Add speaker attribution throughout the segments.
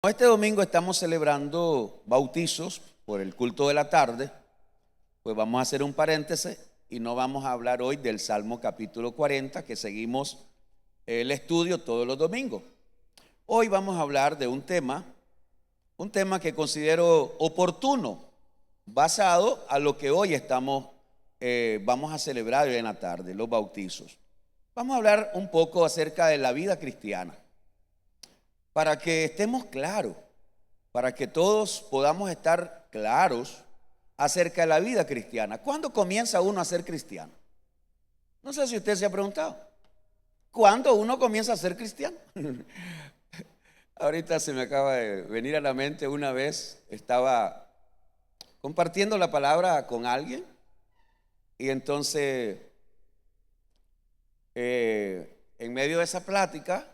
Speaker 1: Este domingo estamos celebrando bautizos por el culto de la tarde. Pues vamos a hacer un paréntesis y no vamos a hablar hoy del Salmo capítulo 40, que seguimos el estudio todos los domingos. Hoy vamos a hablar de un tema que considero oportuno, basado a lo que hoy vamos a celebrar hoy en la tarde, los bautizos. Vamos a hablar un poco acerca de la vida cristiana, para que estemos claros, para que todos podamos estar claros acerca de la vida cristiana. ¿Cuándo comienza uno a ser cristiano? No sé si usted se ha preguntado. ¿Cuándo uno comienza a ser cristiano? Ahorita se me acaba de venir a la mente. Una vez estaba compartiendo la palabra con alguien y entonces en medio de esa plática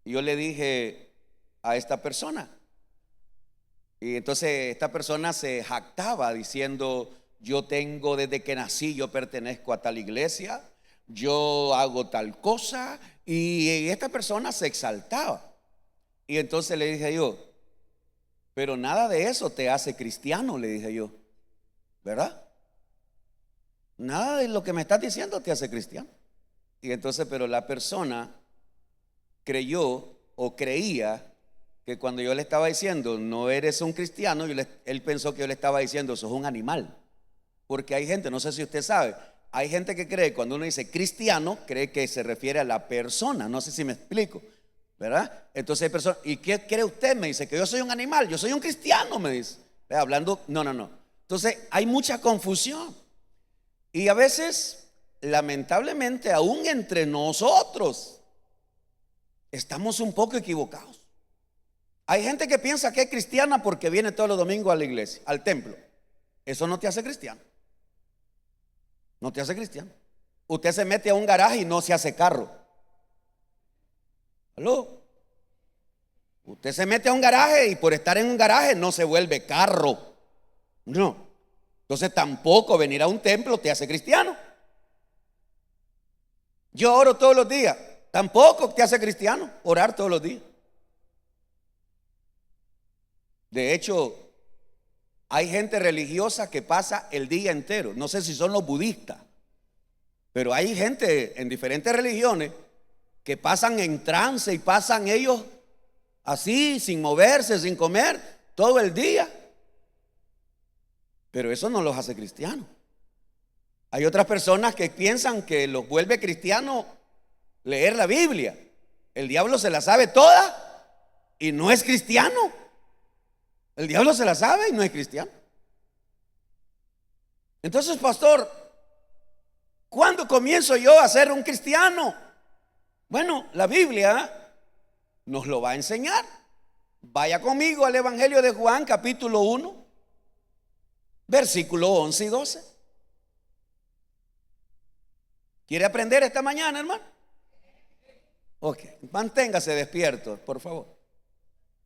Speaker 1: yo le dije a esta persona, y entonces esta persona se jactaba diciendo: yo tengo desde que nací, yo pertenezco a tal iglesia, yo hago tal cosa, y esta persona se exaltaba. Y entonces le dije yo: pero nada de eso te hace cristiano, le dije yo, ¿verdad? Nada de lo que me estás diciendo te hace cristiano. Y entonces, pero la persona creyó o creía que cuando yo le estaba diciendo no eres un cristiano, él pensó que yo le estaba diciendo sos un animal. Porque hay gente, no sé si usted sabe, hay gente que cree, cuando uno dice cristiano, cree que se refiere a la persona. No sé si me explico, ¿verdad? Entonces hay personas: ¿y qué cree usted? Me dice: que yo soy un animal, yo soy un cristiano, me dice. Hablando, no. Entonces hay mucha confusión. Y a veces, lamentablemente, aún entre nosotros estamos un poco equivocados. Hay gente que piensa que es cristiana porque viene todos los domingos a la iglesia, al templo. Eso no te hace cristiano. No te hace cristiano. Usted se mete a un garaje y no se hace carro. ¿Aló? Usted se mete a un garaje y por estar en un garaje no se vuelve carro. No. Entonces tampoco venir a un templo te hace cristiano. Yo oro todos los días. Tampoco te hace cristiano orar todos los días. De hecho, hay gente religiosa que pasa el día entero. No sé si son los budistas, pero hay gente en diferentes religiones que pasan en trance y pasan ellos así, sin moverse, sin comer, todo el día. Pero eso no los hace cristianos. Hay otras personas que piensan que los vuelve cristianos leer la Biblia. El diablo se la sabe toda y no es cristiano. El diablo se la sabe y no es cristiano. Entonces, pastor, ¿cuándo comienzo yo a ser un cristiano? Bueno, la Biblia nos lo va a enseñar. Vaya conmigo al Evangelio de Juan, capítulo 1, versículo 11 y 12. ¿Quiere aprender esta mañana, hermano? Ok, manténgase despierto, por favor,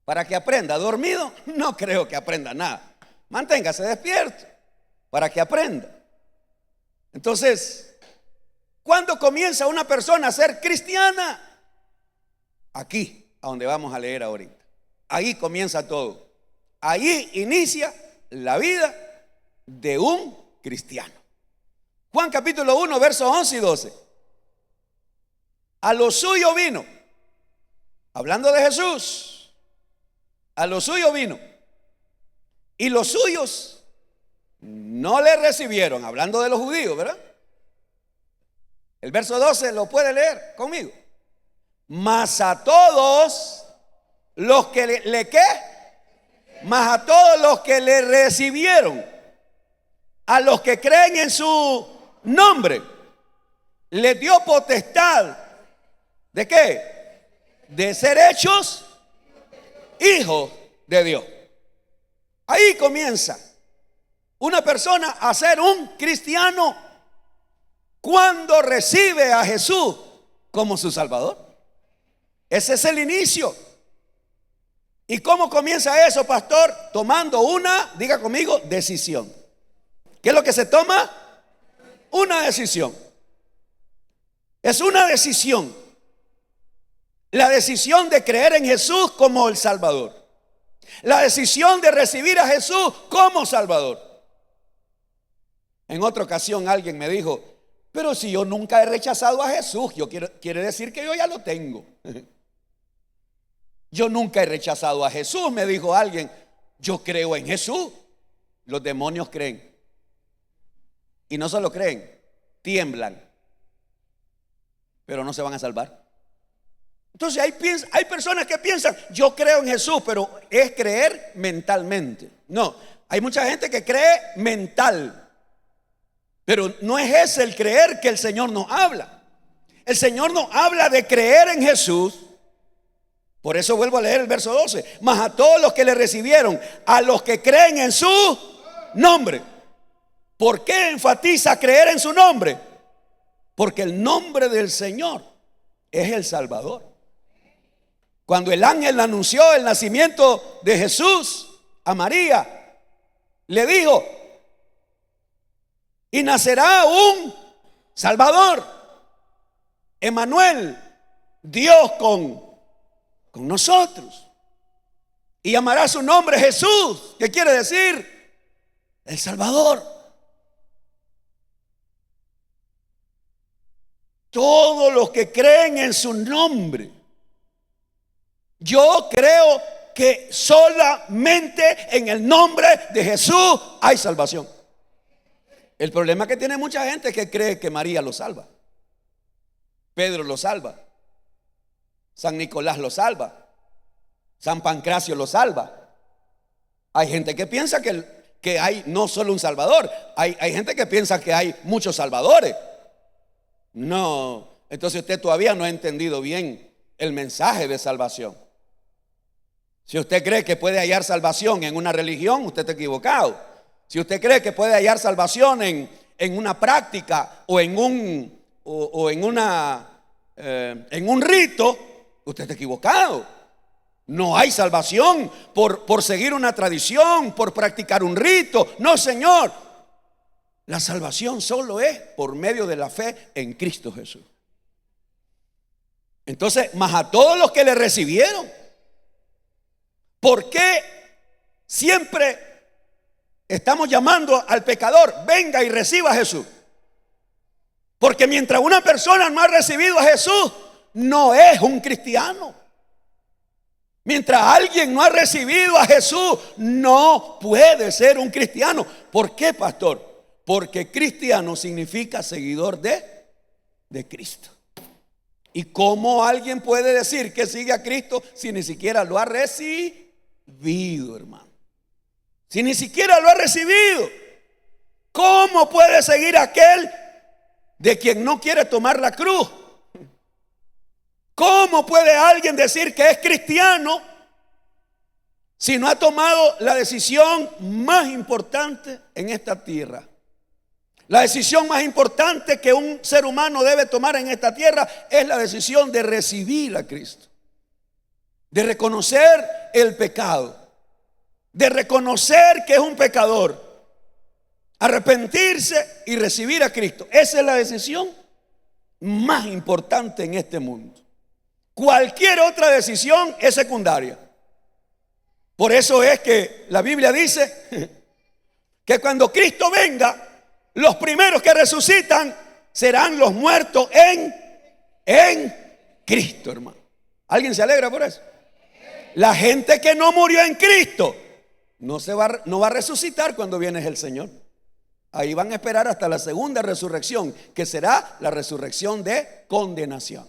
Speaker 1: para que aprenda. Dormido, no creo que aprenda nada. Manténgase despierto para que aprenda. Entonces, ¿cuándo comienza una persona a ser cristiana? Aquí, a donde vamos a leer ahorita. Ahí comienza todo. Ahí inicia la vida de un cristiano. Juan capítulo 1, versos 11 y 12. A lo suyo vino, hablando de Jesús, a lo suyo vino, y los suyos no le recibieron, hablando de los judíos, ¿verdad? El verso 12 lo puede leer conmigo. Mas a todos los que mas a todos los que le recibieron, a los que creen en su nombre, les dio potestad. ¿De qué? De ser hechos hijos de Dios. Ahí comienza una persona a ser un cristiano cuando recibe a Jesús como su Salvador. Ese es el inicio. ¿Y cómo comienza eso, pastor? Tomando una, diga conmigo, decisión. ¿Qué es lo que se toma? Una decisión. Es una decisión. La decisión de creer en Jesús como el Salvador. La decisión de recibir a Jesús como Salvador. En otra ocasión alguien me dijo: pero si yo nunca he rechazado a Jesús, quiere decir que yo ya lo tengo. Yo nunca he rechazado a Jesús, me dijo alguien. Yo creo en Jesús. Los demonios creen. Y no solo creen, tiemblan. Pero no se van a salvar. Entonces hay personas que piensan: yo creo en Jesús, pero es creer mentalmente. No, hay mucha gente que cree mental. Pero no es ese el creer que el Señor nos habla. El Señor nos habla de creer en Jesús. Por eso vuelvo a leer el verso 12. Mas a todos los que le recibieron, a los que creen en su nombre. ¿Por qué enfatiza creer en su nombre? Porque el nombre del Señor es el Salvador. Cuando el ángel anunció el nacimiento de Jesús a María, le dijo: y nacerá un Salvador, Emmanuel, Dios con nosotros. Y llamará su nombre Jesús, que quiere decir el Salvador. Todos los que creen en su nombre. Yo creo que solamente en el nombre de Jesús hay salvación. El problema que tiene mucha gente es que cree que María lo salva, Pedro lo salva, San Nicolás lo salva, San Pancracio lo salva. Hay gente que piensa que hay no solo un Salvador, hay gente que piensa que hay muchos salvadores. No, entonces usted todavía no ha entendido bien el mensaje de salvación. Si usted cree que puede hallar salvación en una religión, usted está equivocado. Si usted cree que puede hallar salvación en una práctica o en un rito, usted está equivocado. No hay salvación por seguir una tradición, por practicar un rito. No, Señor. La salvación solo es por medio de la fe en Cristo Jesús. Entonces, más a todos los que le recibieron. ¿Por qué siempre estamos llamando al pecador: venga y reciba a Jesús? Porque mientras una persona no ha recibido a Jesús, no es un cristiano. Mientras alguien no ha recibido a Jesús, no puede ser un cristiano. ¿Por qué, pastor? Porque cristiano significa seguidor de Cristo. ¿Y cómo alguien puede decir que sigue a Cristo si ni siquiera lo ha recibido, hermano? Si ni siquiera lo ha recibido, ¿cómo puede seguir a aquel de quien no quiere tomar la cruz? ¿Cómo puede alguien decir que es cristiano si no ha tomado la decisión más importante en esta tierra? La decisión más importante que un ser humano debe tomar en esta tierra es la decisión de recibir a Cristo, de reconocer el pecado, de reconocer que es un pecador, arrepentirse y recibir a Cristo. Esa es la decisión más importante en este mundo. Cualquier otra decisión es secundaria. Por eso es que la Biblia dice que cuando Cristo venga, los primeros que resucitan serán los muertos en Cristo, hermano. ¿Alguien se alegra por eso? La gente que no murió en Cristo no va a resucitar cuando viene el Señor. Ahí van a esperar hasta la segunda resurrección, que será la resurrección de condenación.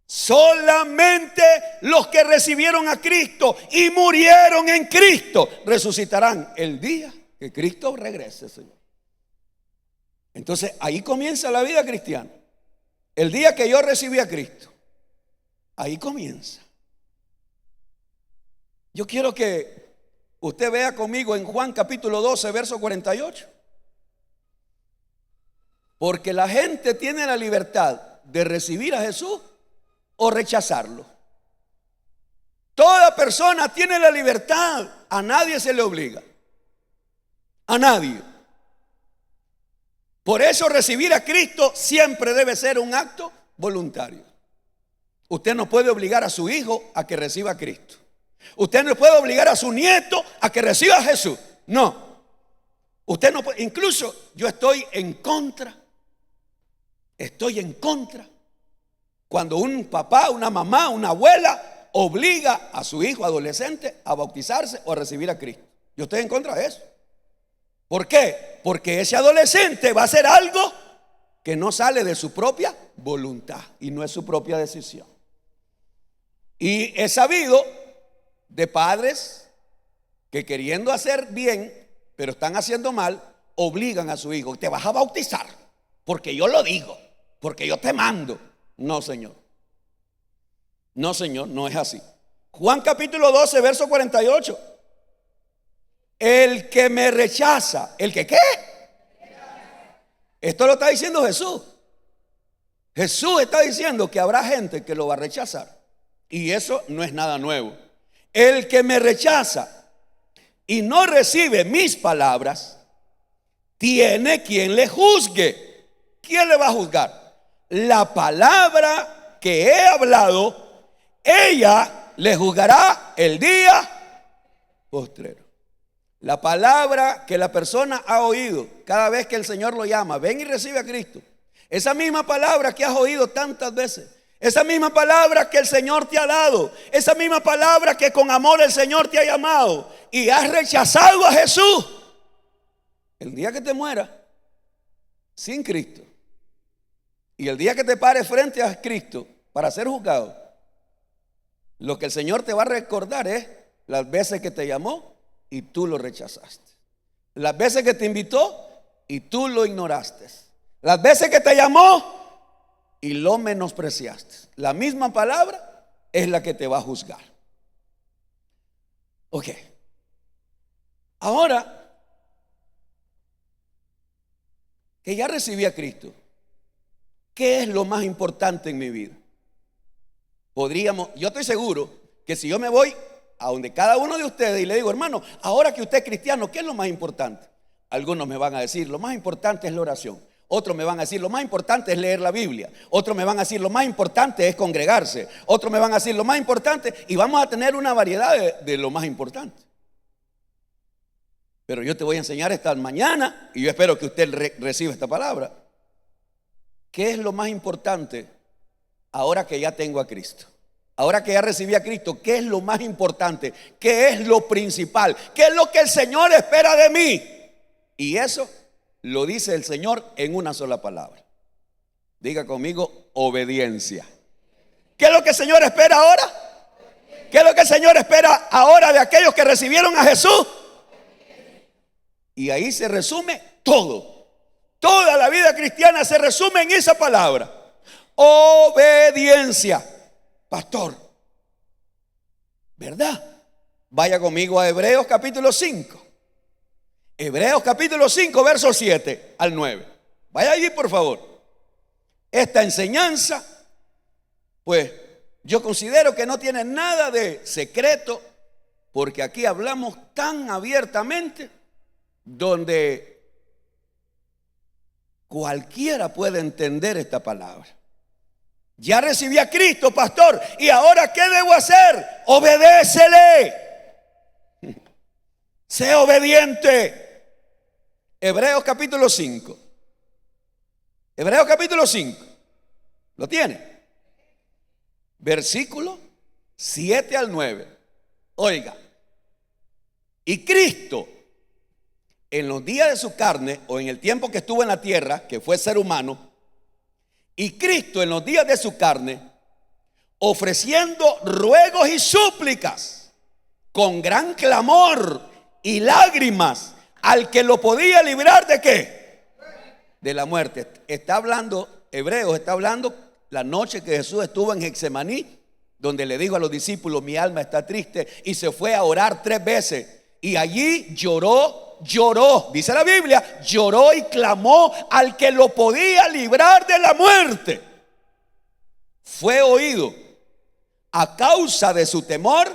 Speaker 1: Solamente los que recibieron a Cristo y murieron en Cristo resucitarán el día que Cristo regrese, Señor. Entonces ahí comienza la vida cristiana. El día que yo recibí a Cristo, ahí comienza. Yo quiero que usted vea conmigo en Juan capítulo 12, verso 48. Porque la gente tiene la libertad de recibir a Jesús o rechazarlo. Toda persona tiene la libertad, a nadie se le obliga. A nadie. Por eso recibir a Cristo siempre debe ser un acto voluntario. Usted no puede obligar a su hijo a que reciba a Cristo. Usted no puede obligar a su nieto a que reciba a Jesús. No. Usted no puede. Incluso yo estoy en contra. Estoy en contra cuando un papá, una mamá, una abuela obliga a su hijo adolescente a bautizarse o a recibir a Cristo. Yo estoy en contra de eso. ¿Por qué? Porque ese adolescente va a hacer algo que no sale de su propia voluntad y no es su propia decisión. Y he sabido de padres que, queriendo hacer bien, pero están haciendo mal, obligan a su hijo: te vas a bautizar porque yo lo digo, porque yo te mando. No, señor. No, señor, no es así. Juan capítulo 12, verso 48. El que me rechaza, ¿el que qué? Esto lo está diciendo Jesús. Jesús está diciendo que habrá gente que lo va a rechazar. Y eso no es nada nuevo. El que me rechaza y no recibe mis palabras, tiene quien le juzgue. ¿Quién le va a juzgar? La palabra que he hablado, ella le juzgará el día postrero. La palabra que la persona ha oído cada vez que el Señor lo llama: ven y recibe a Cristo. Esa misma palabra que has oído tantas veces, esa misma palabra que el Señor te ha dado, esa misma palabra que con amor el Señor te ha llamado, y has rechazado a Jesús. El día que te mueras sin Cristo y el día que te pares frente a Cristo para ser juzgado, lo que el Señor te va a recordar es las veces que te llamó y tú lo rechazaste, las veces que te invitó y tú lo ignoraste, las veces que te llamó y lo menospreciaste. La misma palabra es la que te va a juzgar. Ok. Ahora que ya recibí a Cristo, ¿qué es lo más importante en mi vida? Yo estoy seguro que si yo me voy a donde cada uno de ustedes y le digo: hermano, ahora que usted es cristiano, ¿qué es lo más importante? Algunos me van a decir: lo más importante es la oración. Otros me van a decir: lo más importante es leer la Biblia. Otros me van a decir: lo más importante es congregarse. Otros me van a decir: lo más importante. Y vamos a tener una variedad de lo más importante. Pero yo te voy a enseñar esta mañana, y yo espero que usted reciba esta palabra. ¿Qué es lo más importante ahora que ya tengo a Cristo? Ahora que ya recibí a Cristo, ¿qué es lo más importante? ¿Qué es lo principal? ¿Qué es lo que el Señor espera de mí? Y eso lo dice el Señor en una sola palabra. Diga conmigo: obediencia. ¿Qué es lo que el Señor espera ahora? ¿Qué es lo que el Señor espera ahora de aquellos que recibieron a Jesús? Y ahí se resume todo. Toda la vida cristiana se resume en esa palabra: obediencia. Pastor, ¿verdad? Vaya conmigo a Hebreos capítulo 5. Hebreos capítulo 5, versos 7 al 9. Vaya allí, por favor. Esta enseñanza, pues yo considero que no tiene nada de secreto, porque aquí hablamos tan abiertamente, donde cualquiera puede entender esta palabra. Ya recibí a Cristo, pastor, y ahora ¿qué debo hacer? Obedécele. Sé obediente. Hebreos capítulo 5. Hebreos capítulo 5. ¿Lo tiene? Versículo 7 al 9. Oiga. Y Cristo, en los días de su carne, o en el tiempo que estuvo en la tierra, que fue ser humano, y Cristo en los días de su carne, ofreciendo ruegos y súplicas con gran clamor y lágrimas al que lo podía librar ¿de qué? De la muerte. Está hablando, Hebreos está hablando la noche que Jesús estuvo en Getsemaní, donde le dijo a los discípulos: mi alma está triste, y se fue a orar 3 veces. Y allí lloró, dice la Biblia, lloró y clamó al que lo podía librar de la muerte. Fue oído a causa de su temor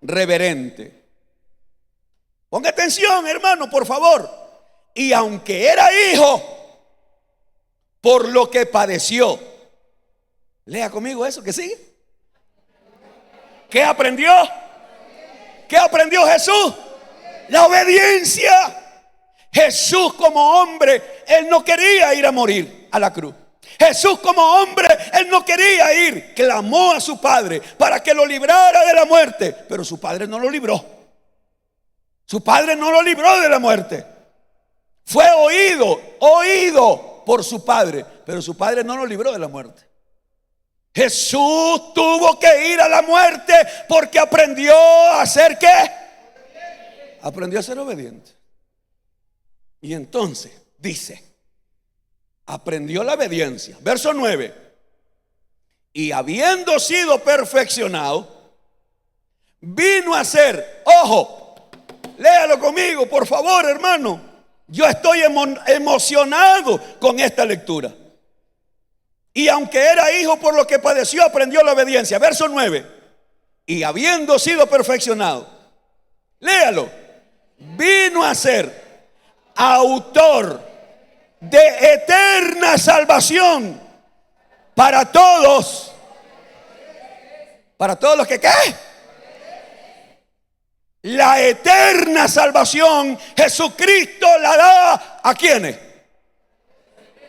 Speaker 1: reverente. Ponga atención, hermano, por favor. Y aunque era hijo, por lo que padeció. Lea conmigo eso que sigue. ¿Qué aprendió? ¿Qué aprendió Jesús? La obediencia. Jesús como hombre, Él no quería ir a morir a la cruz. Jesús como hombre, Él no quería ir. Clamó a su Padre para que lo librara de la muerte, pero su Padre no lo libró. Su Padre no lo libró de la muerte. Fue oído por su Padre, pero su Padre no lo libró de la muerte. Jesús tuvo que ir a la muerte porque aprendió a ser ¿qué? Aprendió a ser obediente. Y entonces dice, aprendió la obediencia. Verso 9. Y habiendo sido perfeccionado, vino a ser, ojo, léalo conmigo, por favor, hermano. Yo estoy emocionado con esta lectura. Y aunque era hijo, por lo que padeció, aprendió la obediencia. Verso 9. Y habiendo sido perfeccionado, léalo, vino a ser autor de eterna salvación para todos. ¿Para todos los que qué? La eterna salvación Jesucristo la da ¿a quiénes?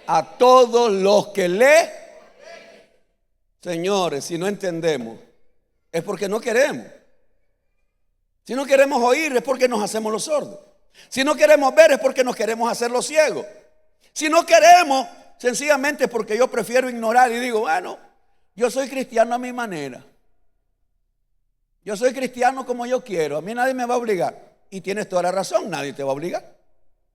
Speaker 1: A todos los que le. Señores, si no entendemos, es porque no queremos. Si no queremos oír, es porque nos hacemos los sordos. Si no queremos ver, es porque nos queremos hacer los ciegos. Si no queremos, sencillamente es porque yo prefiero ignorar y digo, bueno, yo soy cristiano a mi manera. Yo soy cristiano como yo quiero. A mí nadie me va a obligar. Y tienes toda la razón, nadie te va a obligar.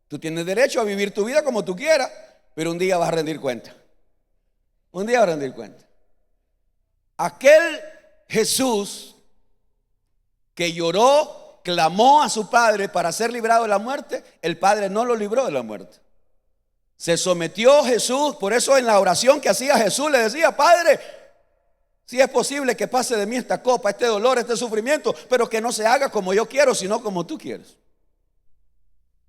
Speaker 1: Tú tienes derecho a vivir tu vida como tú quieras, pero un día vas a rendir cuenta. Un día vas a rendir cuenta. Aquel Jesús que lloró, clamó a su Padre para ser librado de la muerte, el Padre no lo libró de la muerte. Se sometió Jesús, por eso en la oración que hacía Jesús le decía, Padre, si es posible que pase de mí esta copa, este dolor, este sufrimiento, pero que no se haga como yo quiero, sino como tú quieres.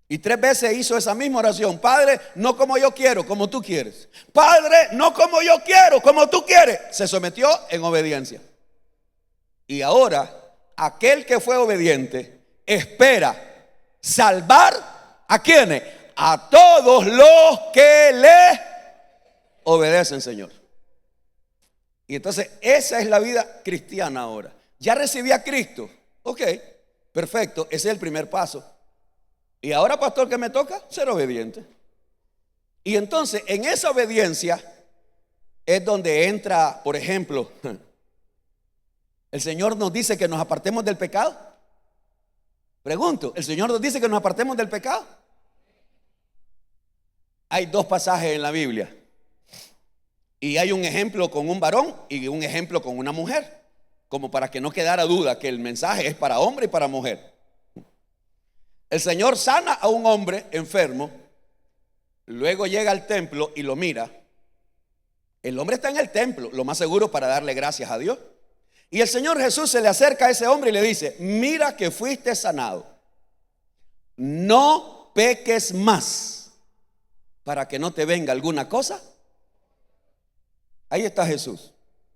Speaker 1: Y 3 veces hizo esa misma oración. Padre, no como yo quiero, como tú quieres. Padre, no como yo quiero, como tú quieres. Se sometió en obediencia. Y ahora, aquel que fue obediente espera salvar ¿a quiénes? A todos los que le obedecen, Señor. Y entonces esa es la vida cristiana ahora. Ya recibí a Cristo. Ok, perfecto, ese es el primer paso. Y ahora, pastor, ¿qué me toca? Ser obediente. Y entonces en esa obediencia es donde entra, por ejemplo, el Señor nos dice que nos apartemos del pecado. Pregunto, ¿el Señor nos dice que nos apartemos del pecado? Hay 2 pasajes en la Biblia. Y hay un ejemplo con un varón y un ejemplo con una mujer. Como para que no quedara duda que el mensaje es para hombre y para mujer. El Señor sana a un hombre enfermo. Luego llega al templo y lo mira. El hombre está en el templo, lo más seguro para darle gracias a Dios. Y el Señor Jesús se le acerca a ese hombre y le dice, mira que fuiste sanado. No peques más para que no te venga alguna cosa. Ahí está Jesús.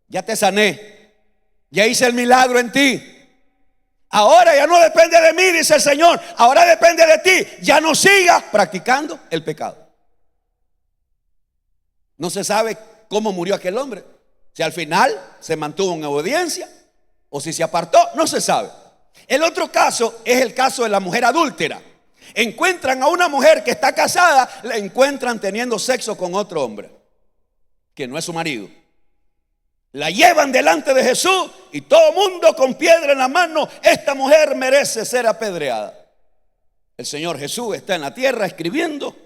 Speaker 1: Ya te sané. Ya hice el milagro en ti. Ahora ya no depende de mí, dice el Señor. Ahora depende de ti. Ya no sigas practicando el pecado. No se sabe cómo murió aquel hombre. Si al final se mantuvo en obediencia o si se apartó, no se sabe. El otro caso es el caso de la mujer adúltera. Encuentran a una mujer que está casada, la encuentran teniendo sexo con otro hombre que no es su marido. La llevan delante de Jesús y todo mundo con piedra en la mano. Esta mujer merece ser apedreada. El Señor Jesús está en la tierra escribiendo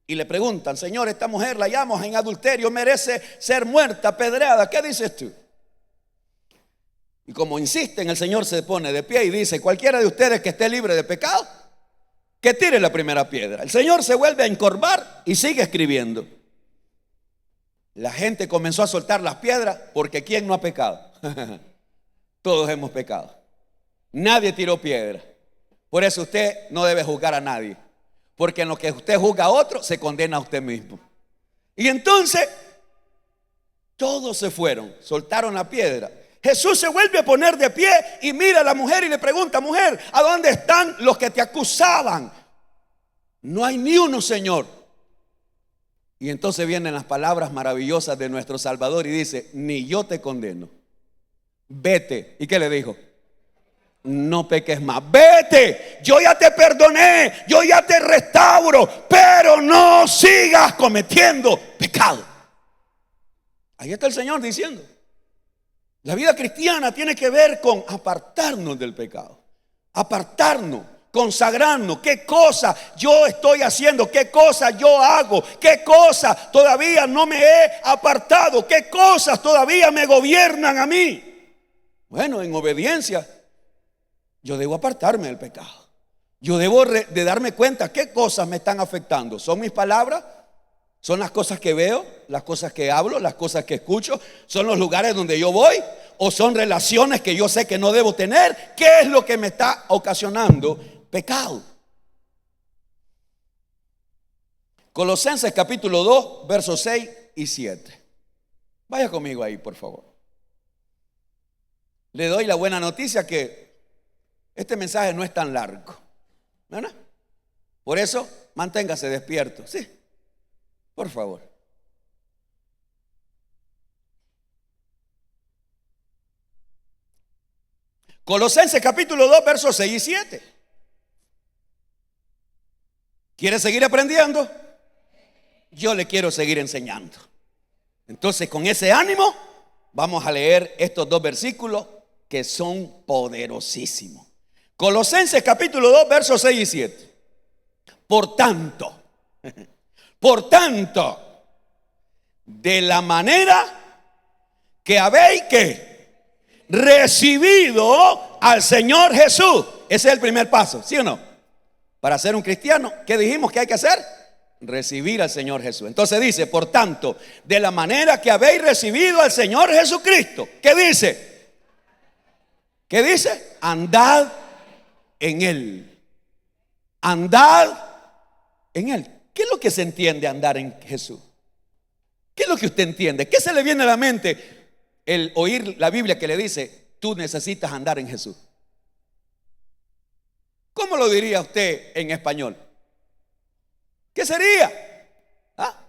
Speaker 1: y le preguntan, Señor, esta mujer la hallamos en adulterio, merece ser muerta, apedreada. ¿Qué dices tú? Y como insisten, el Señor se pone de pie y dice, cualquiera de ustedes que esté libre de pecado, que tire la primera piedra. El Señor se vuelve a encorvar y sigue escribiendo. La gente comenzó a soltar las piedras porque ¿quién no ha pecado? Todos hemos pecado. Nadie tiró piedra. Por eso usted no debe juzgar a nadie. Porque en lo que usted juzga a otro, se condena a usted mismo. Y entonces, todos se fueron, soltaron la piedra. Jesús se vuelve a poner de pie y mira a la mujer y le pregunta: mujer, ¿a dónde están los que te acusaban? No hay ni uno, Señor. Y entonces vienen las palabras maravillosas de nuestro Salvador y dice: ni yo te condeno, vete. ¿Y qué le dijo? No peques más, vete, yo ya te perdoné, yo ya te restauro, pero no sigas cometiendo pecado. Ahí está el Señor diciendo: la vida cristiana tiene que ver con apartarnos del pecado, apartarnos, consagrarnos. ¿Qué cosa yo estoy haciendo? ¿Qué cosa yo hago? ¿Qué cosas todavía no me he apartado? ¿Qué cosas todavía me gobiernan a mí? Bueno, en obediencia yo debo apartarme del pecado. Yo debo de darme cuenta qué cosas me están afectando. ¿Son mis palabras? ¿Son las cosas que veo? ¿Las cosas que hablo? ¿Las cosas que escucho? ¿Son los lugares donde yo voy? ¿O son relaciones que yo sé que no debo tener? ¿Qué es lo que me está ocasionando pecado? Colosenses capítulo 2, versos 6 y 7. Vaya conmigo ahí, por favor. Le doy la buena noticia que este mensaje no es tan largo, ¿verdad? Por eso, manténgase despierto. Sí, por favor. Colosenses capítulo 2, versos 6 y 7. ¿Quiere seguir aprendiendo? Yo le quiero seguir enseñando. Entonces, con ese ánimo, vamos a leer estos dos versículos que son poderosísimos. Colosenses capítulo 2, versos 6 y 7. Por tanto, de la manera que habéis recibido al Señor Jesús. Ese es el primer paso, ¿sí o no? Para ser un cristiano, ¿qué dijimos que hay que hacer? Recibir al Señor Jesús. Entonces dice: por tanto, de la manera que habéis recibido al Señor Jesucristo. ¿Qué dice? ¿Qué dice? Andad en Él. Andad en Él. ¿Qué es lo que se entiende andar en Jesús? ¿Qué es lo que usted entiende? ¿Qué se le viene a la mente el oír la Biblia que le dice: tú necesitas andar en Jesús? ¿Cómo lo diría usted en español? ¿Qué sería?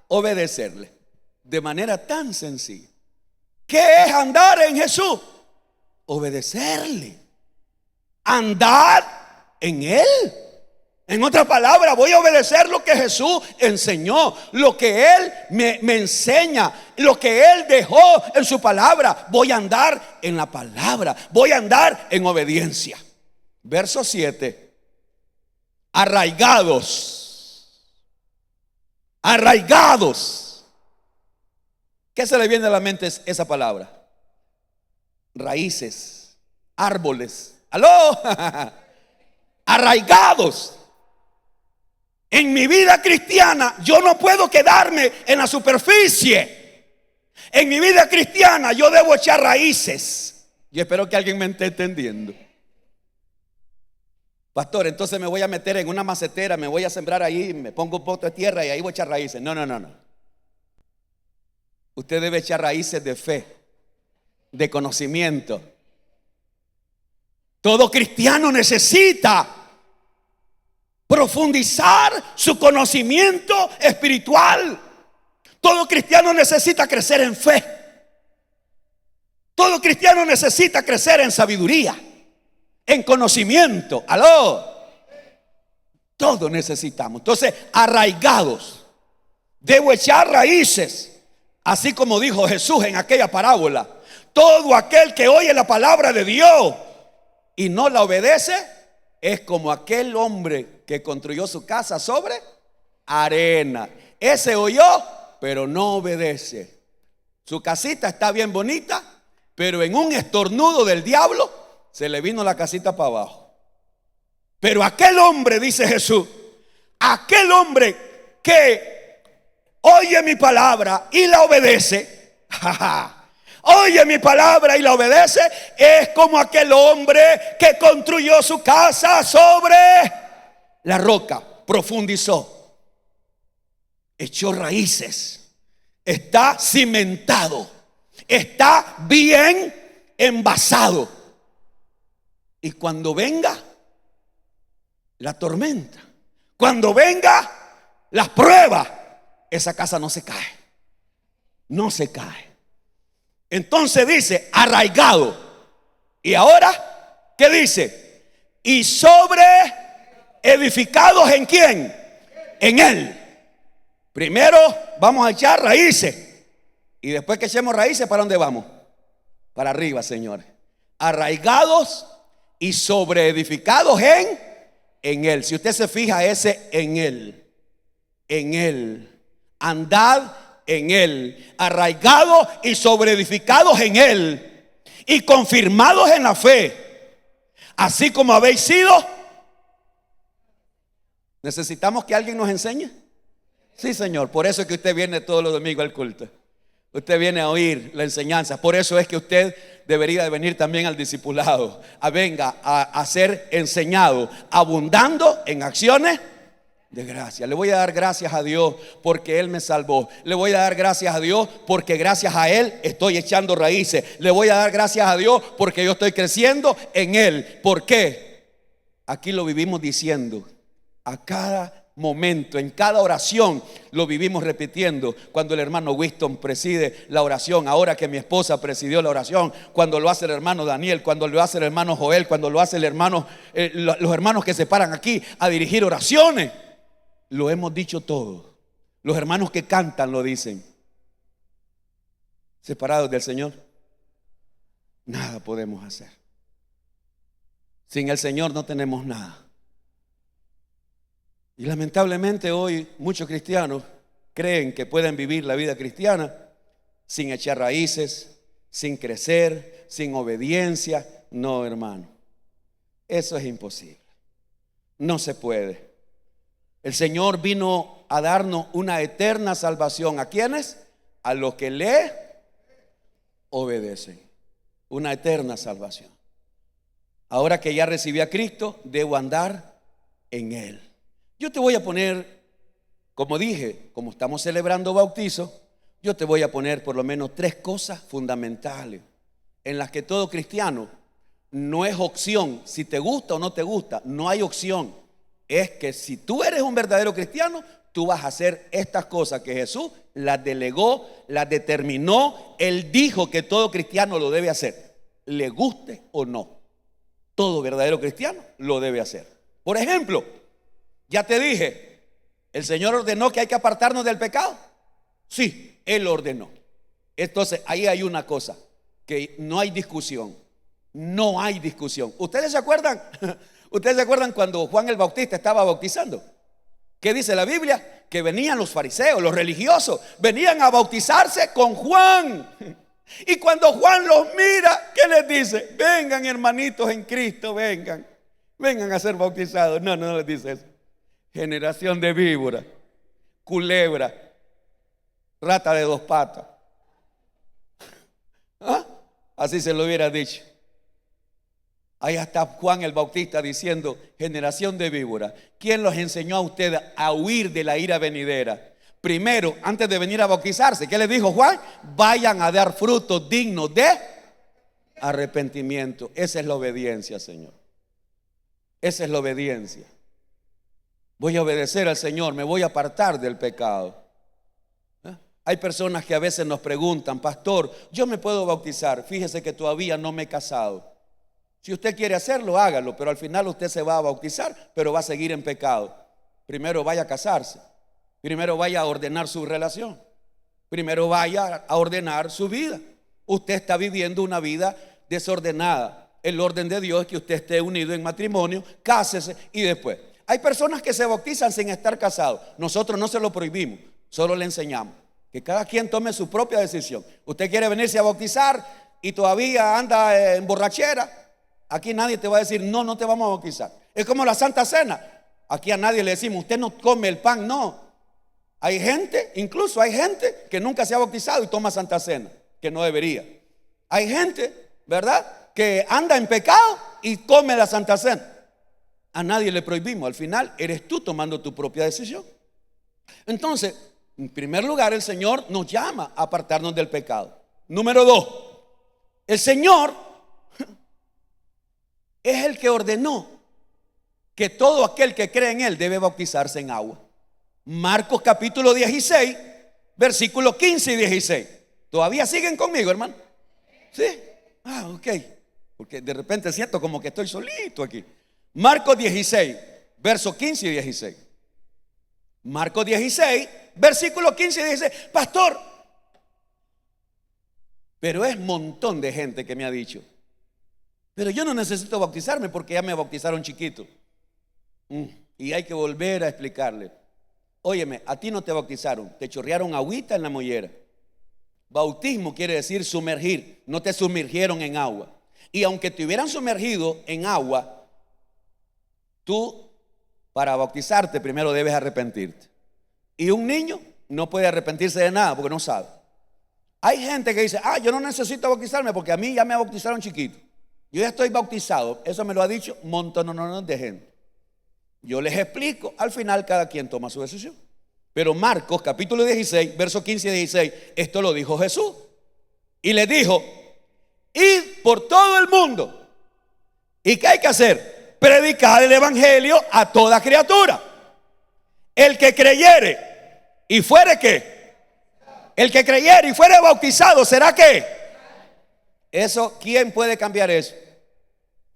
Speaker 1: Obedecerle de manera tan sencilla. ¿Qué es andar en Jesús? Obedecerle. Andar en Él. En otras palabras, voy a obedecer lo que Jesús enseñó, lo que Él me enseña, lo que Él dejó en su palabra. Voy a andar en la palabra, voy a andar en obediencia. Verso 7. Arraigados. ¿Qué se le viene a la mente esa palabra? Raíces, árboles. ¡Aló! Arraigados. En mi vida cristiana yo no puedo quedarme en la superficie. En mi vida cristiana yo debo echar raíces. Y espero que alguien me esté entendiendo. Pastor, entonces me voy a meter en una macetera, me voy a sembrar ahí, me pongo un poco de tierra y ahí voy a echar raíces. No. Usted debe echar raíces de fe, de conocimiento. Todo cristiano necesita profundizar su conocimiento espiritual. Todo cristiano necesita crecer en fe. Todo cristiano necesita crecer en sabiduría, en conocimiento. ¡Aló! Todos necesitamos. Entonces, arraigados. Debo echar raíces. Así como dijo Jesús en aquella parábola: todo aquel que oye la palabra de Dios y no la obedece es como aquel hombre que construyó su casa sobre arena. Ese oyó, pero no obedece. Su casita está bien bonita, pero en un estornudo del diablo se le vino la casita para abajo. Pero aquel hombre, dice Jesús, aquel hombre que oye mi palabra y la obedece, oye mi palabra y la obedece, es como aquel hombre que construyó su casa sobre la roca, profundizó, echó raíces, está cimentado, está bien envasado. Y cuando venga la tormenta, cuando venga las pruebas, esa casa no se cae. No se cae. Entonces dice arraigado. Y ahora, ¿qué dice? Y sobre edificados, ¿en quién? En Él. Primero vamos a echar raíces. Y después que echemos raíces, ¿para dónde vamos? Para arriba, señores. Arraigados y sobreedificados en Él. Si usted se fija, ese en Él. En Él. Andad en Él. Arraigados y sobreedificados en Él. Y confirmados en la fe. Así como habéis sido. ¿Necesitamos que alguien nos enseñe? Sí, Señor. Por eso es que usted viene todos los domingos al culto. Usted viene a oír la enseñanza. Por eso es que usted debería de venir también al discipulado. Venga a ser enseñado, abundando en acciones de gracia. Le voy a dar gracias a Dios porque Él me salvó. Le voy a dar gracias a Dios porque gracias a Él estoy echando raíces. Le voy a dar gracias a Dios porque yo estoy creciendo en Él. ¿Por qué? Aquí lo vivimos diciendo a cada momento, en cada oración lo vivimos repitiendo. Cuando el hermano Winston preside la oración, ahora que mi esposa presidió la oración, cuando lo hace el hermano Daniel, cuando lo hace el hermano Joel, cuando lo hace el hermano, los hermanos que se paran aquí a dirigir oraciones, lo hemos dicho todo. Los hermanos que cantan lo dicen. Separados del Señor, nada podemos hacer. Sin el Señor no tenemos nada. Y lamentablemente hoy muchos cristianos creen que pueden vivir la vida cristiana sin echar raíces, sin crecer, sin obediencia. No, hermano, eso es imposible. No se puede. El Señor vino a darnos una eterna salvación. ¿A quiénes? A los que le obedecen. Una eterna salvación. Ahora que ya recibí a Cristo, debo andar en Él. Yo te voy a poner, como dije, como estamos celebrando bautizo, yo te voy a poner por lo menos 3 cosas fundamentales en las que todo cristiano no es opción. Si te gusta o no te gusta, no hay opción. Es que si tú eres un verdadero cristiano, tú vas a hacer estas cosas que Jesús las delegó, las determinó. Él dijo que todo cristiano lo debe hacer, le guste o no. Todo verdadero cristiano lo debe hacer. Por ejemplo, ya te dije, ¿el Señor ordenó que hay que apartarnos del pecado? Sí, Él ordenó. Entonces ahí hay una cosa, que no hay discusión. No hay discusión. ¿Ustedes se acuerdan? ¿Ustedes se acuerdan cuando Juan el Bautista estaba bautizando? ¿Qué dice la Biblia? Que venían los fariseos, los religiosos, venían a bautizarse con Juan. Y cuando Juan los mira, ¿qué les dice? Vengan, hermanitos en Cristo, vengan. Vengan a ser bautizados. No, no les dice eso. Generación de víbora, culebra, rata de 2 patas. ¿Ah? Así se lo hubiera dicho. Ahí está Juan el Bautista diciendo, generación de víbora. ¿Quién los enseñó a ustedes a huir de la ira venidera? Primero, antes de venir a bautizarse, ¿qué les dijo Juan? Vayan a dar frutos dignos de arrepentimiento. Esa es la obediencia, Señor. Esa es la obediencia. Voy a obedecer al Señor, me voy a apartar del pecado. Hay personas que a veces nos preguntan, pastor, ¿yo me puedo bautizar? Fíjese que todavía no me he casado. Si usted quiere hacerlo, hágalo, pero al final usted se va a bautizar, pero va a seguir en pecado. Primero vaya a casarse, primero vaya a ordenar su relación, primero vaya a ordenar su vida. Usted está viviendo una vida desordenada. El orden de Dios es que usted esté unido en matrimonio, cásese y después. Hay personas que se bautizan sin estar casados. Nosotros no se lo prohibimos, solo le enseñamos que cada quien tome su propia decisión. Usted quiere venirse a bautizar y todavía anda en borrachera. Aquí nadie te va a decir, no, no te vamos a bautizar. Es como la Santa Cena. Aquí a nadie le decimos, usted no come el pan, no. Hay gente, incluso hay gente que nunca se ha bautizado y toma Santa Cena, que no debería. Hay gente, ¿verdad?, que anda en pecado y come la Santa Cena. A nadie le prohibimos. Al final eres tú tomando tu propia decisión. Entonces, en primer lugar, el Señor nos llama a apartarnos del pecado. Número 2, el Señor es el que ordenó que todo aquel que cree en Él debe bautizarse en agua. Marcos capítulo 16, versículos 15 y 16. ¿Todavía siguen conmigo, hermano? ¿Sí? Ok. Porque de repente siento como que estoy solito aquí. Marcos 16, versos 15 y 16. Marcos 16, versículos 15 y 16. Pastor, pero es un montón de gente que me ha dicho, pero yo no necesito bautizarme porque ya me bautizaron chiquito. Y hay que volver a explicarle. Óyeme, a ti no te bautizaron, te chorrearon agüita en la mollera. Bautismo quiere decir sumergir, no te sumergieron en agua. Y aunque te hubieran sumergido en agua, tú para bautizarte primero debes arrepentirte. Y un niño no puede arrepentirse de nada porque no sabe. Hay gente que dice, yo no necesito bautizarme porque a mí ya me bautizaron chiquito. Yo ya estoy bautizado. Eso me lo ha dicho un montón de gente. Yo les explico, al final cada quien toma su decisión. Pero Marcos capítulo 16, versos 15 y 16, esto lo dijo Jesús. Y les dijo, id por todo el mundo. ¿Y qué hay que hacer? Predicar el evangelio a toda criatura. El que creyere y fuere ¿qué? El que creyere y fuere bautizado, ¿será qué? Eso, ¿quién puede cambiar eso?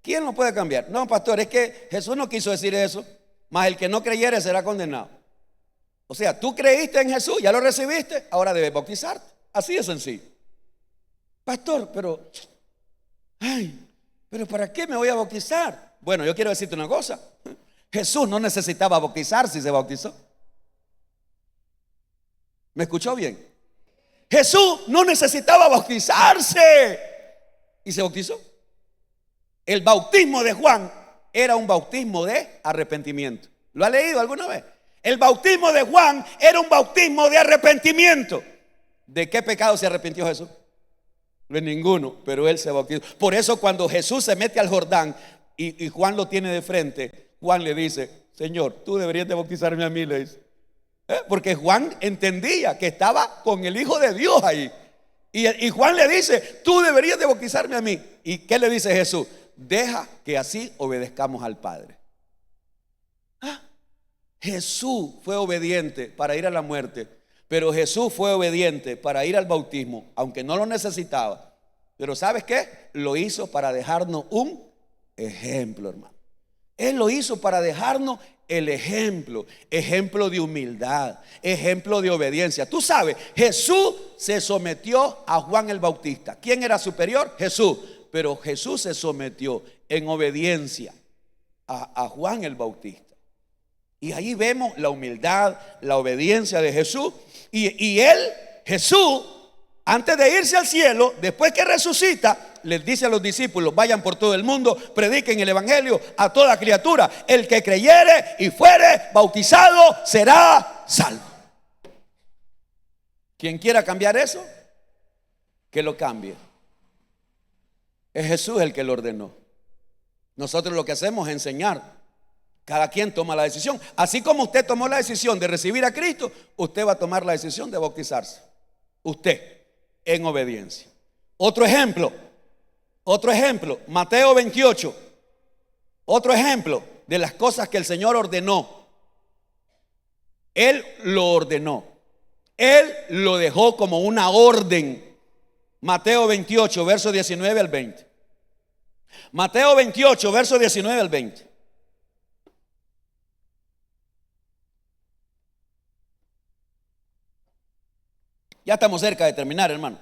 Speaker 1: ¿Quién lo puede cambiar? No, pastor, es que Jesús no quiso decir eso. Mas el que no creyere será condenado. O sea, tú creíste en Jesús, ya lo recibiste, ahora debes bautizarte. Así de sencillo. Pastor, pero ¿para qué me voy a bautizar? Bueno, yo quiero decirte una cosa. Jesús no necesitaba bautizarse y se bautizó. ¿Me escuchó bien? Jesús no necesitaba bautizarse y se bautizó. El bautismo de Juan era un bautismo de arrepentimiento. ¿Lo ha leído alguna vez? El bautismo de Juan era un bautismo de arrepentimiento. ¿De qué pecado se arrepintió Jesús? De ninguno, pero él se bautizó. Por eso cuando Jesús se mete al Jordán y Juan lo tiene de frente, Juan le dice, Señor, tú deberías de bautizarme a mí, le dice. Porque Juan entendía que estaba con el Hijo de Dios ahí. Y Juan le dice, tú deberías de bautizarme a mí. ¿Y qué le dice Jesús? Deja que así obedezcamos al Padre. Jesús fue obediente para ir a la muerte, pero Jesús fue obediente para ir al bautismo, aunque no lo necesitaba. Pero ¿sabes qué? Lo hizo para dejarnos un ejemplo, hermano. Él lo hizo para dejarnos el ejemplo de humildad, ejemplo de obediencia. Tú sabes, Jesús se sometió a Juan el Bautista. ¿Quién era superior? Jesús. Pero Jesús se sometió en obediencia a Juan el Bautista. Y ahí vemos la humildad, la obediencia de Jesús. Y Jesús, antes de irse al cielo, después que resucita, les dice a los discípulos, vayan por todo el mundo, prediquen el evangelio a toda criatura. El que creyere y fuere bautizado será salvo. Quien quiera cambiar eso, que lo cambie. Es Jesús el que lo ordenó. Nosotros lo que hacemos es enseñar. Cada quien toma la decisión. Así como usted tomó la decisión de recibir a Cristo, usted va a tomar la decisión de bautizarse. Usted, en obediencia. Otro ejemplo, Mateo 28. Otro ejemplo de las cosas que el Señor ordenó. Él lo ordenó. Él lo dejó como una orden. Mateo 28, verso 19 al 20. Mateo 28, verso 19 al 20. Ya estamos cerca de terminar, hermano.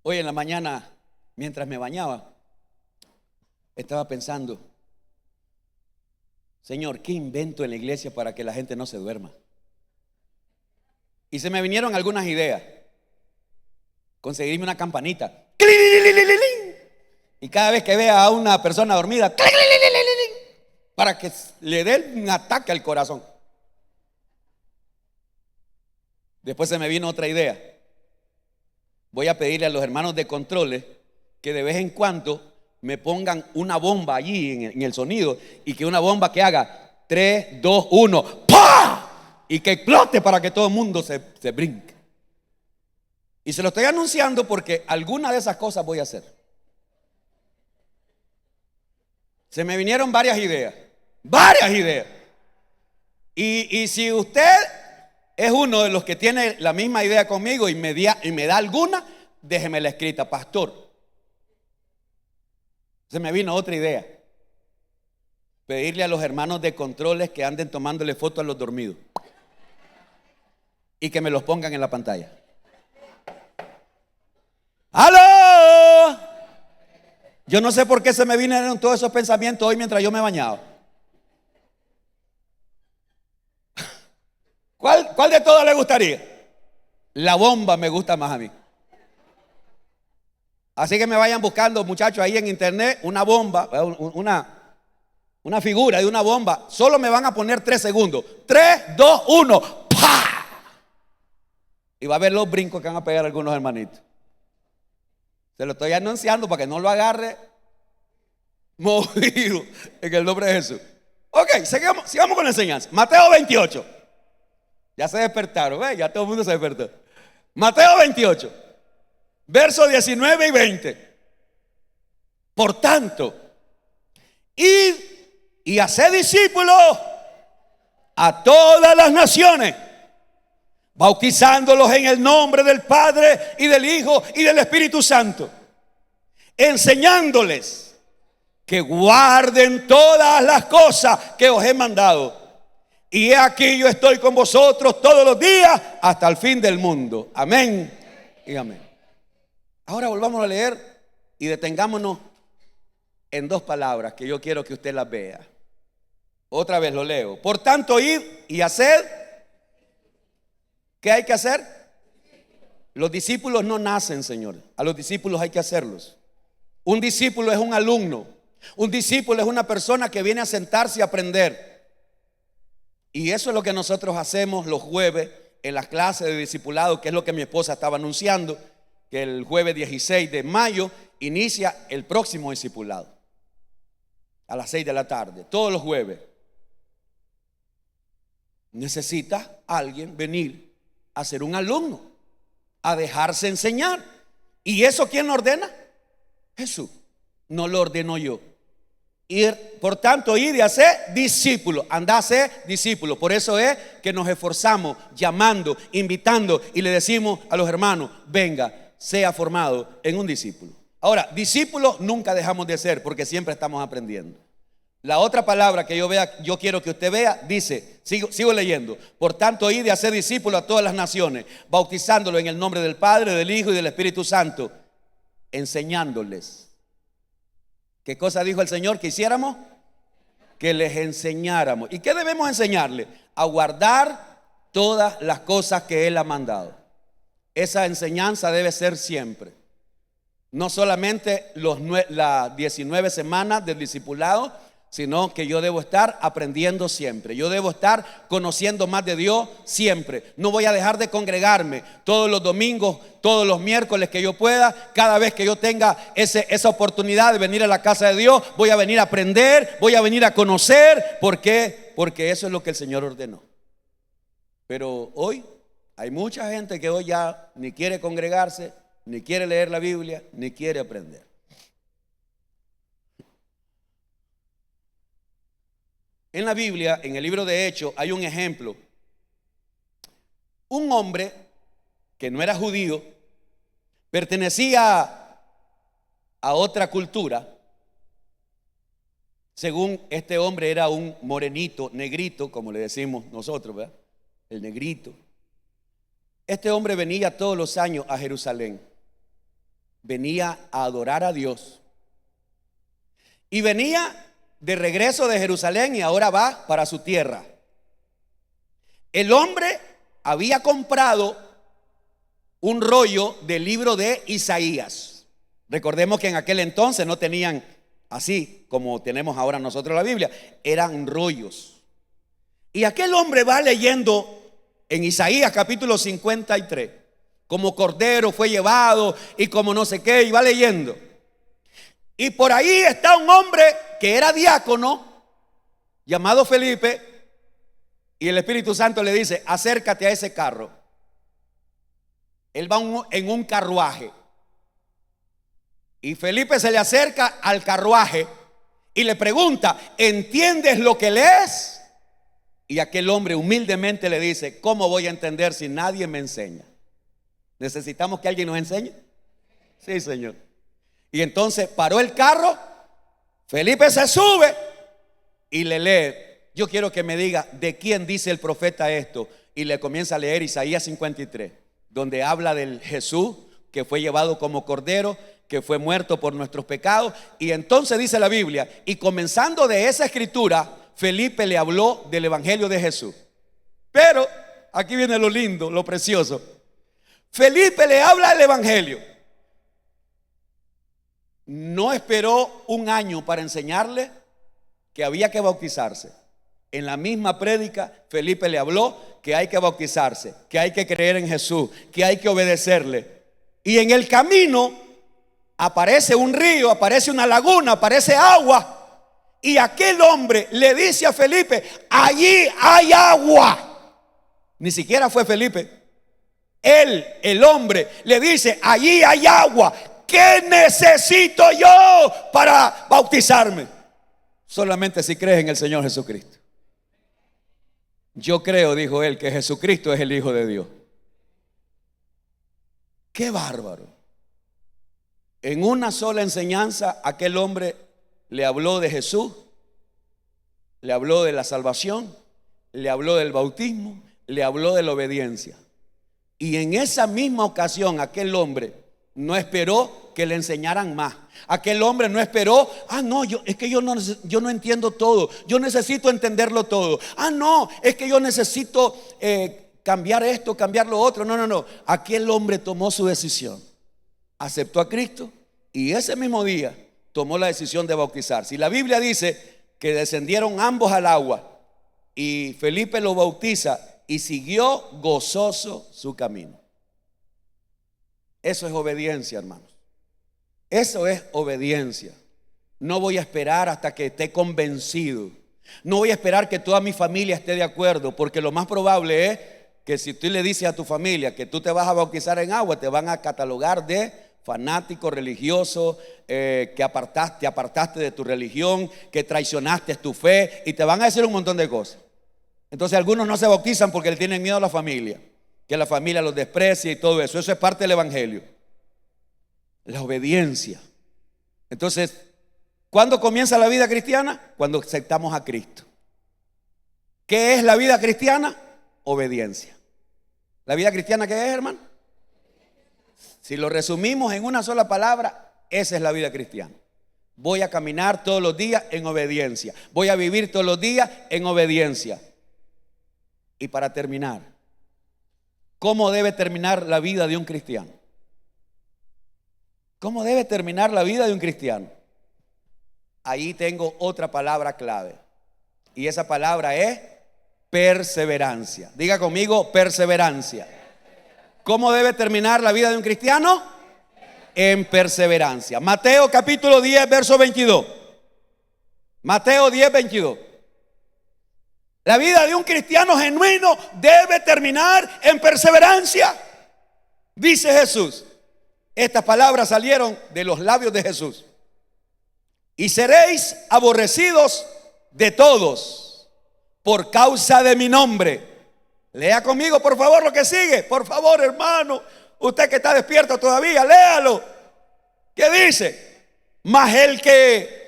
Speaker 1: Hoy en la mañana, mientras me bañaba, estaba pensando, Señor, ¿qué invento en la iglesia para que la gente no se duerma? Y se me vinieron algunas ideas. Conseguirme una campanita. Y cada vez que vea a una persona dormida, para que le dé un ataque al corazón. Después se me vino otra idea. Voy a pedirle a los hermanos de controles que de vez en cuando me pongan una bomba allí en el sonido, y que una bomba que haga 3, 2, 1 ¡pah! Y que explote para que todo el mundo se brinque. Y se lo estoy anunciando porque alguna de esas cosas voy a hacer. Se me vinieron varias ideas. Varias ideas. Y si usted es uno de los que tiene la misma idea conmigo y me da alguna, déjemela escrita, pastor. Se me vino otra idea. Pedirle a los hermanos de controles que anden tomándole fotos a los dormidos y que me los pongan en la pantalla. ¡Aló! Yo no sé por qué se me vinieron todos esos pensamientos hoy mientras yo me bañaba. ¿Cuál de todas le gustaría? La bomba me gusta más a mí. Así que me vayan buscando, muchachos, ahí en internet una bomba, una figura de una bomba. Solo me van a poner 3 segundos. 3, 2, 1. ¡Pah! Y va a haber los brincos que van a pegar algunos hermanitos. Se lo estoy anunciando para que no lo agarre movido en el nombre de Jesús. Ok, sigamos con la enseñanza. Mateo 28. Ya se despertaron, ¿ves? Ya todo el mundo se despertó. Mateo 28, versos 19 y 20. Por tanto, id y haced discípulos a todas las naciones, bautizándolos en el nombre del Padre y del Hijo y del Espíritu Santo, enseñándoles que guarden todas las cosas que os he mandado. Y he aquí yo estoy con vosotros todos los días hasta el fin del mundo. Amén y amén. Ahora volvamos a leer y detengámonos en 2 palabras que yo quiero que usted las vea. Otra vez lo leo. Por tanto, id y haced. ¿Qué hay que hacer? Los discípulos no nacen, Señor. A los discípulos hay que hacerlos. Un discípulo es un alumno. Un discípulo es una persona que viene a sentarse y a aprender. Y eso es lo que nosotros hacemos los jueves en las clases de discipulado, que es lo que mi esposa estaba anunciando, que el jueves 16 de mayo inicia el próximo discipulado a las 6 de la tarde, todos los jueves. Necesita alguien venir a ser un alumno, a dejarse enseñar. ¿Y eso quién lo ordena? Jesús. No lo ordeno yo. Por tanto, ir y hacer discípulos. Anda a ser discípulos. Por eso es que nos esforzamos llamando, invitando y le decimos a los hermanos: venga, sea formado en un discípulo. Ahora, discípulos nunca dejamos de ser porque siempre estamos aprendiendo. La otra palabra que yo quiero que usted vea, dice, sigo leyendo. Por tanto, id y hacer discípulos a todas las naciones, bautizándolo en el nombre del Padre, del Hijo y del Espíritu Santo, enseñándoles. ¿Qué cosa dijo el Señor que hiciéramos? Que les enseñáramos. ¿Y qué debemos enseñarles? A guardar todas las cosas que Él ha mandado. Esa enseñanza debe ser siempre. No solamente las 19 semanas del discipulado, sino que yo debo estar aprendiendo siempre. Yo debo estar conociendo más de Dios siempre. No voy a dejar de congregarme todos los domingos, todos los miércoles que yo pueda. Cada vez que yo tenga esa oportunidad de venir a la casa de Dios, voy a venir a aprender, voy a venir a conocer. ¿Por qué? Porque eso es lo que el Señor ordenó. Pero hoy hay mucha gente que hoy ya ni quiere congregarse, ni quiere leer la Biblia, ni quiere aprender. En la Biblia, en el libro de Hechos, hay un ejemplo. Un hombre que no era judío, pertenecía a otra cultura. Según este hombre era un morenito, negrito, como le decimos nosotros, ¿verdad? El negrito. Este hombre venía todos los años a Jerusalén. Venía a adorar a Dios. Y venía de regreso de Jerusalén y ahora va para su tierra. El hombre había comprado un rollo del libro de Isaías. Recordemos que en aquel entonces no tenían así como tenemos ahora nosotros la Biblia, eran rollos. Y aquel hombre va leyendo en Isaías capítulo 53, como cordero fue llevado y como no sé qué, y va leyendo. Y por ahí está un hombre que era diácono, llamado Felipe, y el Espíritu Santo le dice: acércate a ese carro. Él va en un carruaje. Y Felipe se le acerca al carruaje y le pregunta: ¿entiendes lo que lees? Y aquel hombre humildemente le dice: ¿cómo voy a entender si nadie me enseña? ¿Necesitamos que alguien nos enseñe? Sí, Señor. Y entonces paró el carro, Felipe se sube y le lee. Yo quiero que me diga de quién dice el profeta esto. Y le comienza a leer Isaías 53, donde habla del Jesús que fue llevado como cordero, que fue muerto por nuestros pecados. Y entonces dice la Biblia, y comenzando de esa escritura, Felipe le habló del evangelio de Jesús. Pero aquí viene lo lindo, lo precioso. Felipe le habla del evangelio. No esperó un año para enseñarle que había que bautizarse. En la misma prédica, Felipe le habló que hay que bautizarse, que hay que creer en Jesús, que hay que obedecerle. Y en el camino aparece un río, aparece una laguna, aparece agua. Y aquel hombre le dice a Felipe: allí hay agua. Ni siquiera fue Felipe. Él, el hombre, le dice: allí hay agua. ¿Qué necesito yo para bautizarme? Solamente si crees en el Señor Jesucristo. Yo creo, dijo él, que Jesucristo es el Hijo de Dios. ¡Qué bárbaro! En una sola enseñanza, aquel hombre le habló de Jesús, le habló de la salvación, le habló del bautismo, le habló de la obediencia. Y en esa misma ocasión, aquel hombre no esperó que le enseñaran más. Aquel hombre no esperó: no, es que yo no entiendo todo, yo necesito entenderlo todo. No, es que yo necesito cambiar esto, cambiar lo otro. No. Aquel hombre tomó su decisión, aceptó a Cristo y ese mismo día tomó la decisión de bautizarse. Y la Biblia dice que descendieron ambos al agua y Felipe lo bautiza y siguió gozoso su camino. Eso es obediencia, hermanos. Eso es obediencia. No voy a esperar hasta que esté convencido. No voy a esperar que toda mi familia esté de acuerdo, porque lo más probable es que si tú le dices a tu familia que tú te vas a bautizar en agua, te van a catalogar de fanático religioso, que te apartaste de tu religión, que traicionaste tu fe, y te van a decir un montón de cosas. Entonces algunos no se bautizan porque le tienen miedo a la familia, que la familia los desprecie y todo eso. Eso es parte del evangelio, la obediencia. Entonces, ¿cuándo comienza la vida cristiana? Cuando aceptamos a Cristo. ¿Qué es la vida cristiana? Obediencia. ¿La vida cristiana qué es, hermano? Si lo resumimos en una sola palabra, esa es la vida cristiana. Voy a caminar todos los días en obediencia. Voy a vivir todos los días en obediencia. Y para terminar, ¿cómo debe terminar la vida de un cristiano? ¿Cómo debe terminar la vida de un cristiano? Ahí tengo otra palabra clave. Y esa palabra es perseverancia. Diga conmigo: perseverancia. ¿Cómo debe terminar la vida de un cristiano? En perseverancia. Mateo capítulo 10, verso 22. Mateo 10, 22. La vida de un cristiano genuino debe terminar en perseverancia. Dice Jesús. Estas palabras salieron de los labios de Jesús. Y seréis aborrecidos de todos por causa de mi nombre. Lea conmigo, por favor, lo que sigue. Por favor, hermano, usted que está despierto todavía, léalo. ¿Qué dice? Mas el que...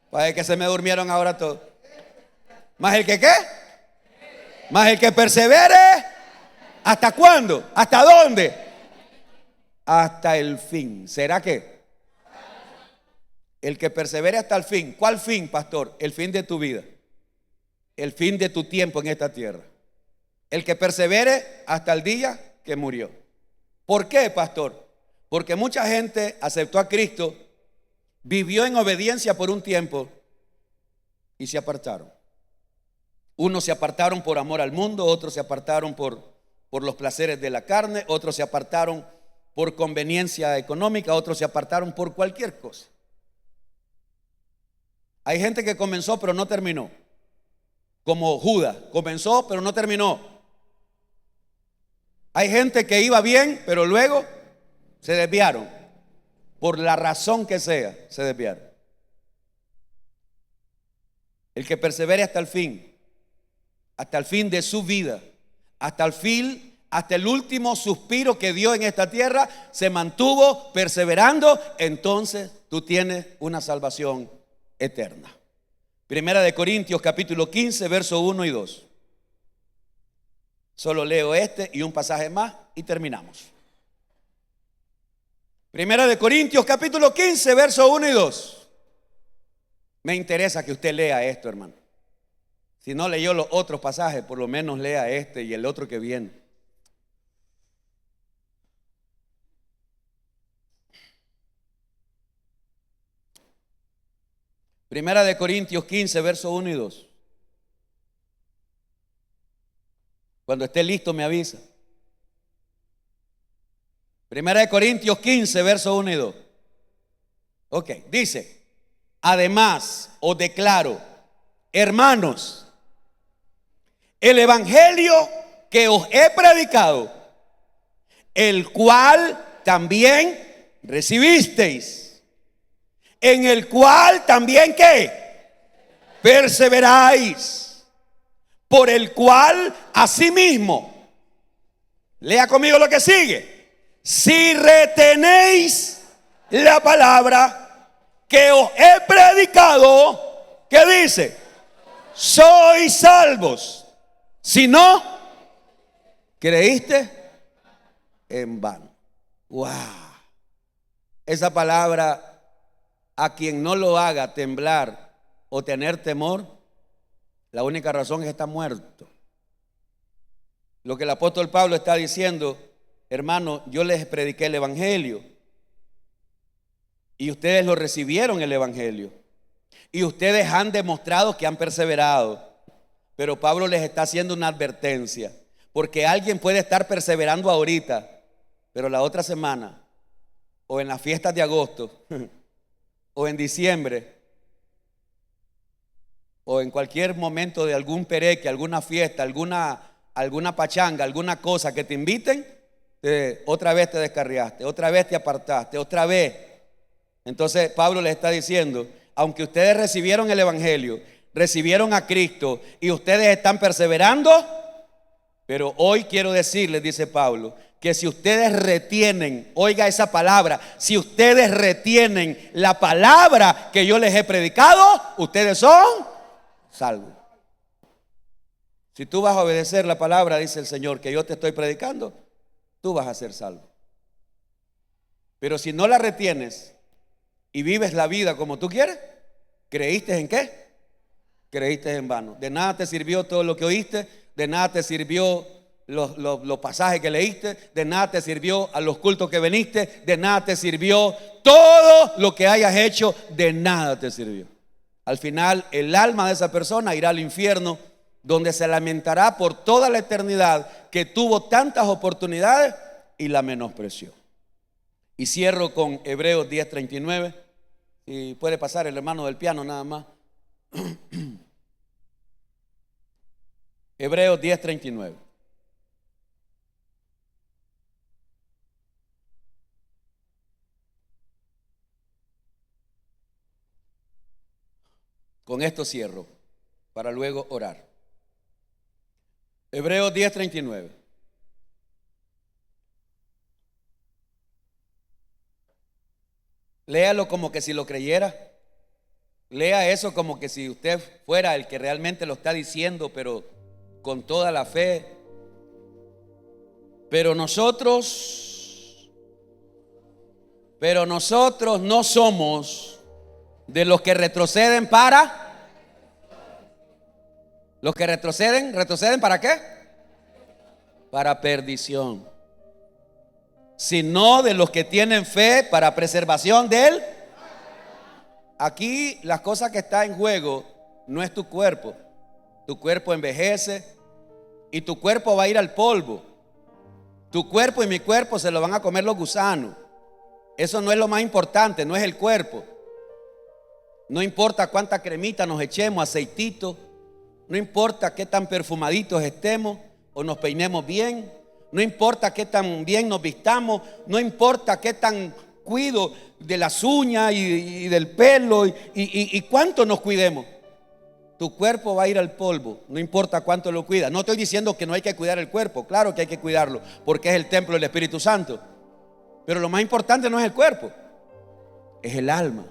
Speaker 1: Para que se me durmieron ahora todos. ¿Mas el que qué? Mas el que persevere. ¿Hasta cuándo? ¿Hasta dónde? Hasta el fin. ¿Será que? El que persevere hasta el fin. ¿Cuál fin, pastor? El fin de tu vida. El fin de tu tiempo en esta tierra. El que persevere hasta el día que murió. ¿Por qué, pastor? Porque mucha gente aceptó a Cristo, vivió en obediencia por un tiempo y se apartaron. Unos se apartaron por amor al mundo, otros se apartaron por los placeres de la carne, otros se apartaron por conveniencia económica, otros se apartaron por cualquier cosa. Hay gente que comenzó pero no terminó, como Judas, comenzó pero no terminó. Hay gente que iba bien, pero luego se desviaron. Por la razón que sea, se desviaron. El que persevere hasta el fin de su vida, hasta el último suspiro que dio en esta tierra, se mantuvo perseverando, entonces tú tienes una salvación eterna. Primera de Corintios capítulo 15, verso 1 y 2. Solo leo este y un pasaje más y terminamos. Primera de Corintios capítulo 15, verso 1 y 2. Me interesa que usted lea esto, hermano. Si no leyó los otros pasajes, por lo menos lea este y el otro que viene. Primera de Corintios 15, verso 1 y 2. Cuando esté listo me avisa. Primera de Corintios 15, verso 1 y 2. Ok, dice: además os declaro, hermanos, el evangelio que os he predicado, el cual también recibisteis, en el cual también ¿qué? Perseveráis, por el cual asimismo, lea conmigo lo que sigue, si retenéis la palabra que os he predicado, ¿qué dice? Sois salvos. Si no, creíste en vano. Wow. Esa palabra, a quien no lo haga temblar o tener temor, la única razón es que está muerto. Lo que el apóstol Pablo está diciendo: hermano, yo les prediqué el evangelio y ustedes lo recibieron, el evangelio, y ustedes han demostrado que han perseverado. Pero Pablo les está haciendo una advertencia, porque alguien puede estar perseverando ahorita, pero la otra semana, o en las fiestas de agosto, o en diciembre, o en cualquier momento de algún pereque, alguna fiesta, alguna pachanga, alguna cosa que te inviten, otra vez te descarriaste, otra vez te apartaste, otra vez. Entonces Pablo les está diciendo: aunque ustedes recibieron el evangelio, recibieron a Cristo y ustedes están perseverando, pero hoy quiero decirles, dice Pablo, que si ustedes retienen, oiga esa palabra, si ustedes retienen la palabra que yo les he predicado, ustedes son salvos. Si tú vas a obedecer la palabra, dice el Señor, que yo te estoy predicando, tú vas a ser salvo. Pero si no la retienes y vives la vida como tú quieres, ¿creíste en qué? Creíste en vano. De nada te sirvió todo lo que oíste, de nada te sirvió los pasajes que leíste, de nada te sirvió a los cultos que viniste, de nada te sirvió todo lo que hayas hecho, de nada te sirvió. Al final el alma de esa persona irá al infierno, donde se lamentará por toda la eternidad que tuvo tantas oportunidades y la menospreció. Y cierro con Hebreos 10:39. Y puede pasar el hermano del piano nada más. Hebreos 10:39. Con esto cierro para luego orar. Hebreos 10:39. Léalo como que si lo creyera. Lea eso como que si usted fuera el que realmente lo está diciendo, pero con toda la fe. Pero nosotros no somos de los que retroceden para... Los que ¿retroceden para qué? Para perdición. Sino de los que tienen fe para preservación de él. Aquí las cosas que están en juego no es tu cuerpo. Tu cuerpo envejece y tu cuerpo va a ir al polvo. Tu cuerpo y mi cuerpo se lo van a comer los gusanos. Eso no es lo más importante, no es el cuerpo. No importa cuánta cremita nos echemos, aceitito. No importa qué tan perfumaditos estemos o nos peinemos bien No importa qué tan bien nos vistamos, no importa qué tan cuido de las uñas y del pelo y cuánto nos cuidemos. Tu cuerpo va a ir al polvo, no importa cuánto lo cuidas. No estoy diciendo que no hay que cuidar el cuerpo, claro que hay que cuidarlo, porque es el templo del Espíritu Santo. Pero lo más importante no es el cuerpo, es el alma.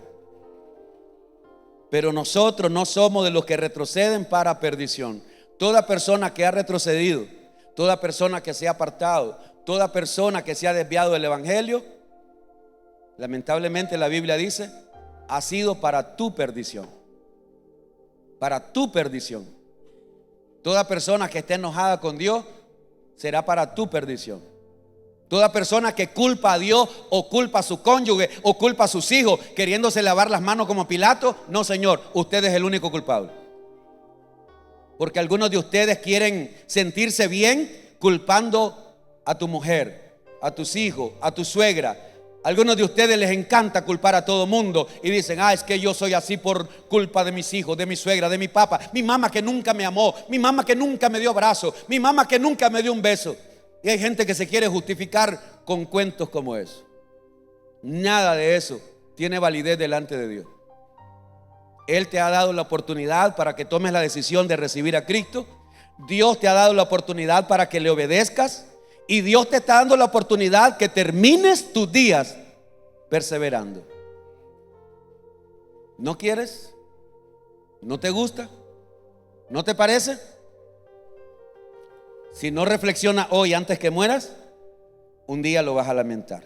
Speaker 1: Pero nosotros no somos de los que retroceden para perdición. Toda persona que ha retrocedido, toda persona que se ha apartado, toda persona que se ha desviado del Evangelio, lamentablemente la Biblia dice, ha sido para tu perdición. Para tu perdición. Toda persona que esté enojada con Dios será para tu perdición. Toda persona que culpa a Dios o culpa a su cónyuge o culpa a sus hijos queriéndose lavar las manos como Pilato, no, señor, usted es el único culpable. Porque algunos de ustedes quieren sentirse bien culpando a tu mujer, a tus hijos, a tu suegra. Algunos de ustedes les encanta culpar a todo mundo y dicen, es que yo soy así por culpa de mis hijos, de mi suegra, de mi papá, mi mamá que nunca me amó, mi mamá que nunca me dio abrazo, mi mamá que nunca me dio un beso. Y hay gente que se quiere justificar con cuentos como eso. Nada de eso tiene validez delante de Dios. Él te ha dado la oportunidad para que tomes la decisión de recibir a Cristo. Dios te ha dado la oportunidad para que le obedezcas. Y Dios te está dando la oportunidad que termines tus días perseverando. ¿No quieres? ¿No te gusta? ¿No te parece? Si no reflexionas hoy antes que mueras, un día lo vas a lamentar.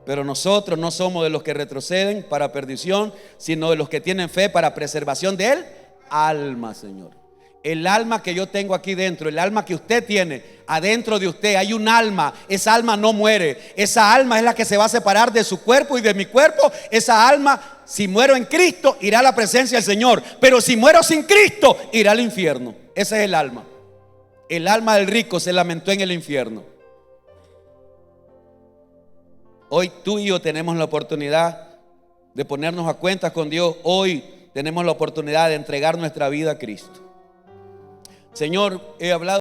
Speaker 1: Pero nosotros no somos de los que retroceden para perdición, sino de los que tienen fe para preservación del alma, Señor. El alma que yo tengo aquí dentro, el alma que usted tiene adentro de usted, hay un alma. Esa alma no muere. Esa alma es la que se va a separar de su cuerpo y de mi cuerpo. Esa alma, si muero en Cristo, irá a la presencia del Señor. Pero si muero sin Cristo, irá al infierno. Ese es el alma. El alma del rico se lamentó en el infierno. Hoy tú y yo tenemos la oportunidad de ponernos a cuentas con Dios. Hoy tenemos la oportunidad de entregar nuestra vida a Cristo. Señor, he hablado